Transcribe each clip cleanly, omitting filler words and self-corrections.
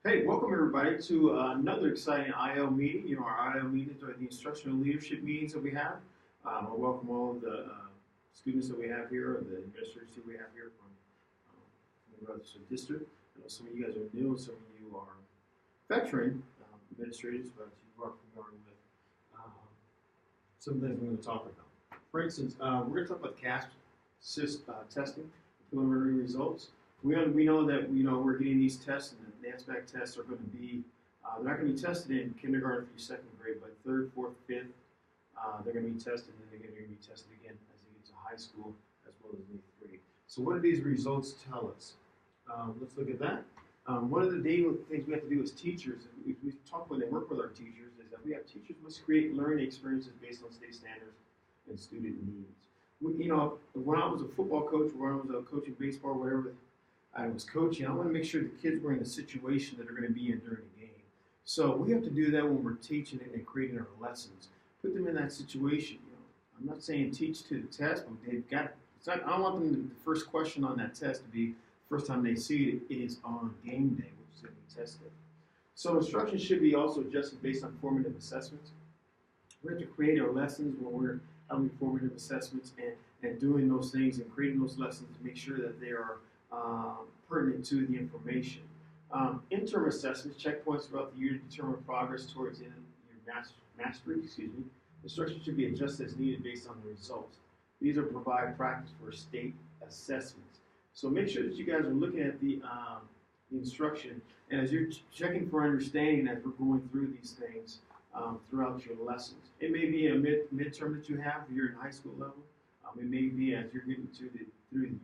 Hey, welcome everybody to another exciting IO meeting. Our IO meetings are the instructional leadership meetings that we have. I welcome all of the students that we have here, or the administrators that we have here from the Rutherford District. I know some of you guys are new, and some of you are veteran administrators, but you are familiar with some things we're going to talk about. For instance, we're going to talk about CASP testing, preliminary results. We know that we're getting these tests, and the ASPAC tests are going to be they're not going to be tested in kindergarten through second grade, but third, fourth, fifth they're going to be tested, and then they're going to be tested again as they get to high school as well as eighth grade. So what do these results tell us? Let's look at that. One of the daily things we have to do as teachers, and we talk when they work with our teachers, is that we have teachers must create learning experiences based on state standards and student needs. When I was a football coach, when I was coaching baseball, whatever I was coaching, I want to make sure the kids were in the situation that they're going to be in during the game. So we have to do that when we're teaching and creating our lessons. Put them in that situation. I'm not saying teach to the test, but they've got. I don't want them the first question on that test to be the first time they see it is on game day, which is going to be tested. So instruction should be also adjusted based on formative assessments. We have to create our lessons when we're having formative assessments and doing those things and creating those lessons to make sure that they are pertinent to the information. Interim assessments, checkpoints throughout the year to determine progress towards your mastery. Instruction should be adjusted as needed based on the results. These are provide practice for state assessments. So make sure that you guys are looking at the instruction, and as you're checking for understanding as we're going through these things throughout your lessons. It may be a midterm that you have if you're in high school level. It may be as you're getting through the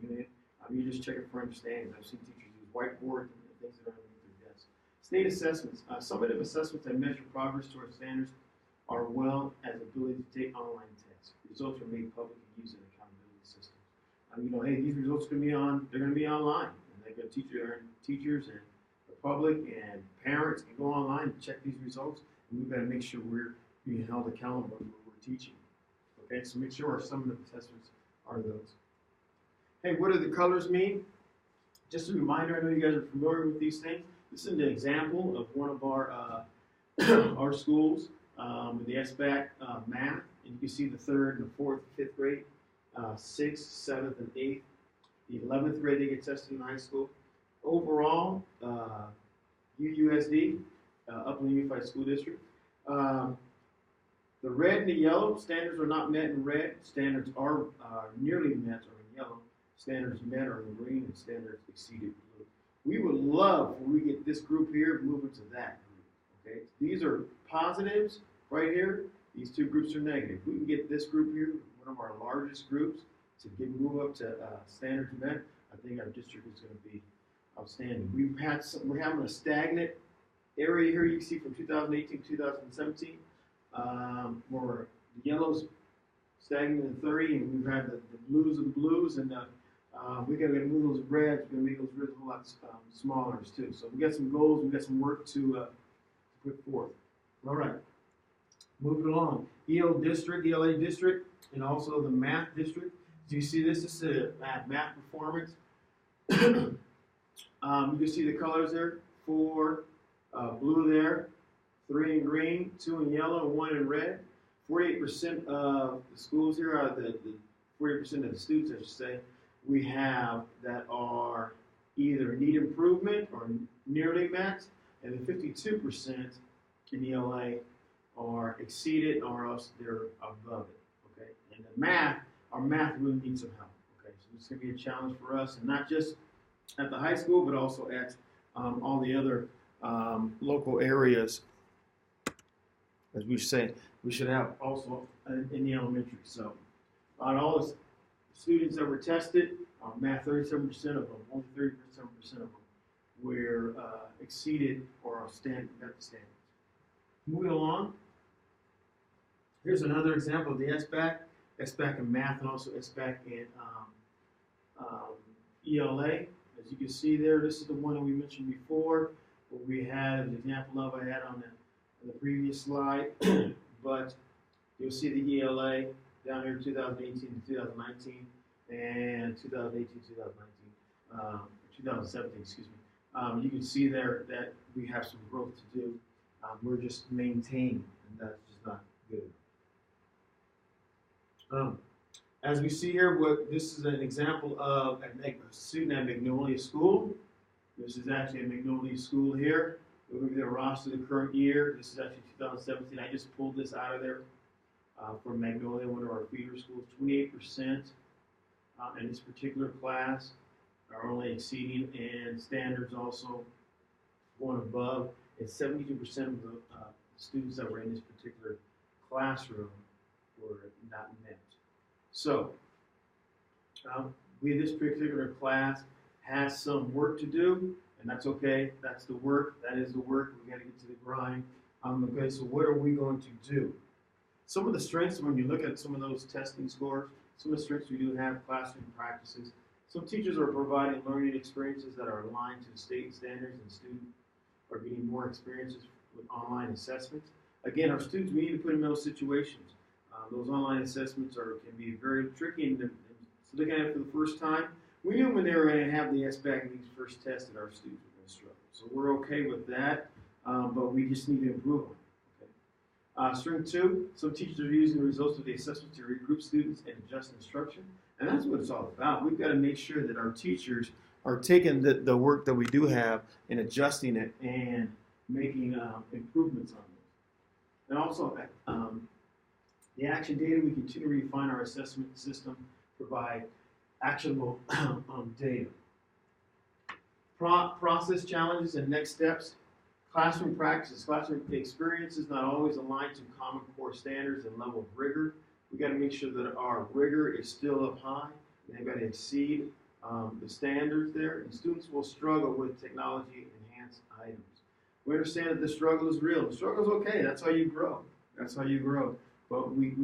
unit. You're just checking for understanding. I've seen teachers use whiteboards and things that are underneath their desks. State assessments. Summative assessments that measure progress towards standards are well as ability to take online tests. Results are made public and used in accountability systems. Hey, these results are going to be they're going to be online. And they're going to teachers and the public and parents can go online and check these results. And we've got to make sure we're being held accountable for what we're teaching. Okay, so make sure our summative assessments are those. Hey, what do the colors mean? Just a reminder, I know you guys are familiar with these things. This is an example of one of our our schools in the SBAC math. And you can see the third and the fourth and fifth grade, sixth, seventh, and eighth. The 11th grade, they get tested in high school. Overall, UUSD, Upland Unified School District. The red and the yellow, standards are not met in red. Standards are nearly met or in yellow. Standards met or in green, and standards exceeded blue. We would love when we get this group here moving to that group. Okay, these are positives right here. These two groups are negative. We can get this group here, one of our largest groups, to move up to standards met. I think our district is going to be outstanding. We're having a stagnant area here. You can see from 2018 to 2017, where the yellows stagnant in 30, and we've had the blues of the blues, and we got to move those reds. We're going to make those reds a whole lot smaller too. So we got some goals. We got some work to put forth. All right, moving along. ELA district, and also the math district. Do you see this? This is a math performance. You can see the colors there. 4 blue there, 3 in green, 2 in yellow, and 1 in red. 48% of the schools here are the 40% of the students, I should say, we have that are either need improvement or nearly met, and the 52% in ELA are exceeded or else they're above it. Okay, and our math really needs some help. Okay, so it's going to be a challenge for us, and not just at the high school, but also at all the other local areas. As we say, we should have also in the elementary. So, on all the students that were tested, math 37% of them, only 37% of them were exceeded or met the standards. Moving along, here's another example of the SBAC in math, and also SBAC in ELA. As you can see there, this is the one that we mentioned before, what we had an example of I had on the previous slide, but you'll see the ELA down here 2018 to 2019 and 2018 2019, 2017, excuse me. You can see there that we have some growth to do. We're just maintaining, and that's just not good. As we see here, this is an example of a student at Magnolia School. This is actually a Magnolia School here. Look at the roster of the current year. This is actually 2017. I just pulled this out of there from Magnolia, one of our feeder schools. 28% in this particular class are only exceeding, and standards also going above. And 72% of the students that were in this particular classroom were not met. So, this particular class has some work to do, and that's okay. That's the work. That is the work. We got to get to the grind. Okay, so what are we going to do? Some of the strengths, when you look at some of those testing scores, some of the strengths we do have, classroom practices. Some teachers are providing learning experiences that are aligned to the state standards, and students are getting more experiences with online assessments. Again, our students, we need to put them in those situations. Those online assessments can be very tricky, and looking at it for the first time, we knew when they were going to have the SBAC in these first tests that our students were going to struggle. So we're okay with that, but we just need to improve on it. Okay? Strength 2, some teachers are using the results of the assessment to regroup students and adjust instruction, and that's what it's all about. We've got to make sure that our teachers are taking the work that we do have and adjusting it and making improvements on it. And also, the action data, we continue to refine our assessment system, provide actionable data. Process challenges and next steps. Classroom practices. Classroom experiences not always aligned to common core standards and level of rigor. We've got to make sure that our rigor is still up high. They've got to exceed the standards there, and students will struggle with technology-enhanced items. We understand that the struggle is real. The struggle is okay. That's how you grow. That's how you grow. But we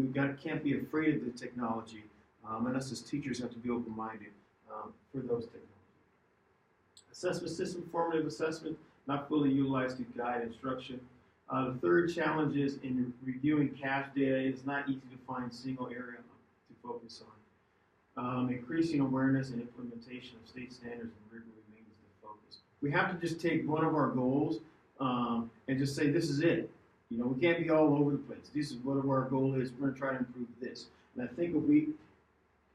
can't be afraid of the technology, and us as teachers have to be open-minded for those technologies. Assessment system, formative assessment, not fully utilized to guide instruction. The third challenge is in reviewing cache data. It's not easy to find a single area to focus on. Increasing awareness and implementation of state standards and rigor remains the focus. We have to just take one of our goals and just say, this is it. You know, we can't be all over the place. This is what our goal is. We're going to try to improve this. And I think if we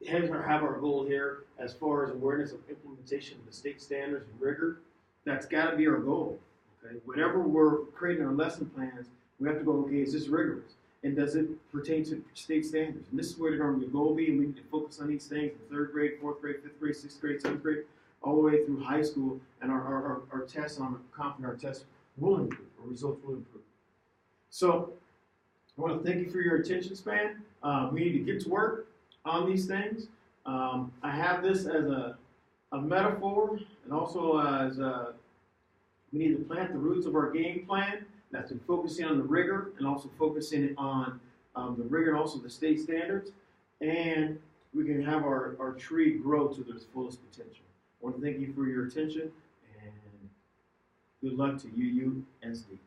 have our goal here as far as awareness of implementation of the state standards and rigor, that's got to be our goal. Okay? Whatever we're creating our lesson plans, we have to go, okay, is this rigorous? And does it pertain to state standards? And this is where the goal be, and we need to focus on these things in 3rd grade, 4th grade, 5th grade, 6th grade, 7th grade, all the way through high school, and our tests, I'm confident our tests will improve, our results will improve. So, I want to thank you for your attention span. We need to get to work on these things. I have this as a metaphor, and also as we need to plant the roots of our game plan. That's in focusing on the rigor, and also focusing on the rigor and also the state standards. And we can have our tree grow to its fullest potential. I want to thank you for your attention, and good luck to UUSD.